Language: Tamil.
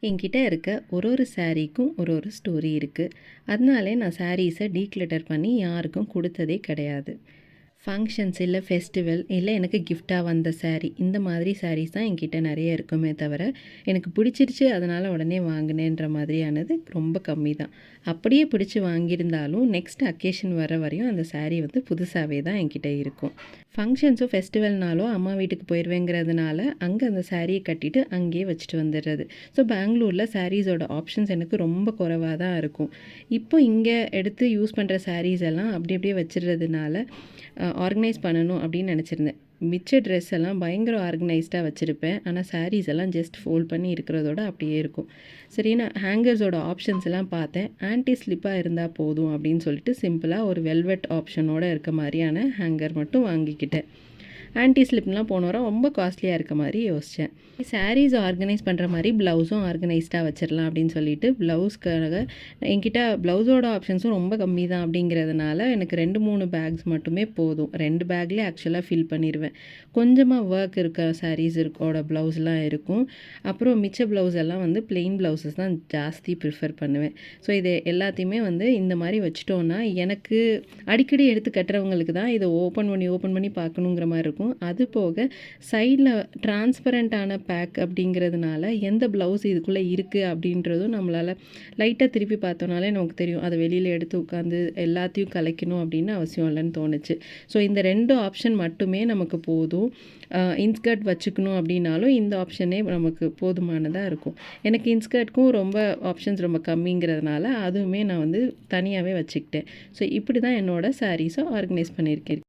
என்கிட்ட இருக்க ஒரு சாரீக்கும் ஒரு ஸ்டோரி இருக்குது. அதனாலே நான் சாரீஸை டீக்ளட்டர் பண்ணி யாருக்கும் கொடுத்ததே கிடையாது. ஃபங்க்ஷன்ஸ் இல்லை ஃபெஸ்டிவல் இல்லை எனக்கு கிஃப்டாக வந்த சாரீ, இந்த மாதிரி சாரீஸ் தான் என்கிட்ட நிறைய இருக்குமே தவிர எனக்கு பிடிச்சிருச்சு அதனால் உடனே வாங்கினேன்ற மாதிரியானது ரொம்ப கம்மி தான். அப்படியே பிடிச்சி வாங்கியிருந்தாலும் நெக்ஸ்ட் அக்கேஷன் வர வரையும் அந்த சாரீ வந்து புதுசாகவே தான் என்கிட்ட இருக்கும். ஃபங்க்ஷன்ஸோ ஃபெஸ்டிவல்னாலோ அம்மா வீட்டுக்கு போயிடுவேங்கிறதுனால அங்கே அந்த சாரியை கட்டிட்டு அங்கேயே வச்சுட்டு வந்துடுறது. ஸோ பெங்களூரில் சாரீஸோட ஆப்ஷன்ஸ் எனக்கு ரொம்ப குறைவாக தான் இருக்கும். இப்போ இங்கே எடுத்து யூஸ் பண்ணுற சாரீஸ் எல்லாம் அப்படி அப்படியே வச்சிடுறதுனால ஆர்கனைஸ் பண்ணணும் அப்படின்னு நினச்சிருந்தேன். மிச்ச ட்ரெஸ் எல்லாம் பயங்கர ஆர்கனைஸ்டாக வச்சுருப்பேன். ஆனால் சாரீஸ் எல்லாம் ஜஸ்ட் ஃபோல்ட் பண்ணி இருக்கிறதோட அப்படியே இருக்கும். சரி, நான் ஹேங்கர்ஸோட ஆப்ஷன்ஸ் எல்லாம் பார்த்தேன். ஆன்டி ஸ்லிப்பாக இருந்தால் போதும் அப்படின்னு சொல்லிட்டு சிம்பிளாக ஒரு வெல்வெட் ஆப்ஷனோட இருக்க மாதிரியான ஹேங்கர் மட்டும் வாங்கிக்கிட்டேன். ஆன்டி ஸ்லிப்லாம் போன வாரம் ரொம்ப காஸ்ட்லியாக இருக்க மாதிரி யோசித்தேன். சாரீஸ் ஆர்கனைஸ் பண்ணுற மாதிரி ப்ளவுஸும் ஆர்கனைஸ்டாக வச்சிடலாம் அப்படின்னு சொல்லிட்டு ப்ளவுஸ்க்காக என்கிட்ட ப்ளவுஸோட ஆப்ஷன்ஸும் ரொம்ப கம்மி தான். அப்படிங்கிறதுனால எனக்கு 2-3 பேக்ஸ் மட்டுமே போதும். 2 பேக்லேயே ஆக்சுவலாக ஃபில் பண்ணிடுவேன். கொஞ்சமாக ஒர்க் இருக்க சாரீஸ் இருக்கோட ப்ளவுஸ்லாம் இருக்கும். அப்புறம் மிச்ச ப்ளவுஸ் எல்லாம் வந்து பிளெயின் ப்ளவுஸஸ் தான் ஜாஸ்தி ப்ரிஃபர் பண்ணுவேன். ஸோ இது எல்லாத்தையுமே வந்து இந்த மாதிரி வச்சிட்டோன்னா எனக்கு அடிக்கடி எடுத்து கட்டுறவங்களுக்கு தான் இதை ஓப்பன் பண்ணி பார்க்கணுங்கிற மாதிரி இருக்கும். அது போக சைடில் டிரான்ஸ்பரண்டான பேக் அப்படிங்கிறதுனால எந்த ப்ளவுஸ் இதுக்குள்ளே இருக்குது அப்படின்றதும் நம்மளால் லைட்டாக திருப்பி பார்த்தோன்னாலே நமக்கு தெரியும். அதை வெளியில் எடுத்து உட்காந்து எல்லாத்தையும் கலைக்கணும் அப்படின்னு அவசியம் இல்லைன்னு தோணுச்சு. ஸோ இந்த 2 ஆப்ஷன் மட்டுமே நமக்கு போதும். இன்ஸ்கர்ட் வச்சுக்கணும் அப்படின்னாலும் இந்த ஆப்ஷனே நமக்கு போதுமானதாக இருக்கும். எனக்கு இன்ஸ்கர்ட்க்கும் ரொம்ப ஆப்ஷன்ஸ் ரொம்ப கம்மிங்கிறதுனால அதுவுமே நான் வந்து தனியாகவே வச்சுக்கிட்டேன். ஸோ இப்படி தான் என்னோடய சாரீஸை ஆர்கனைஸ் பண்ணியிருக்கேன்.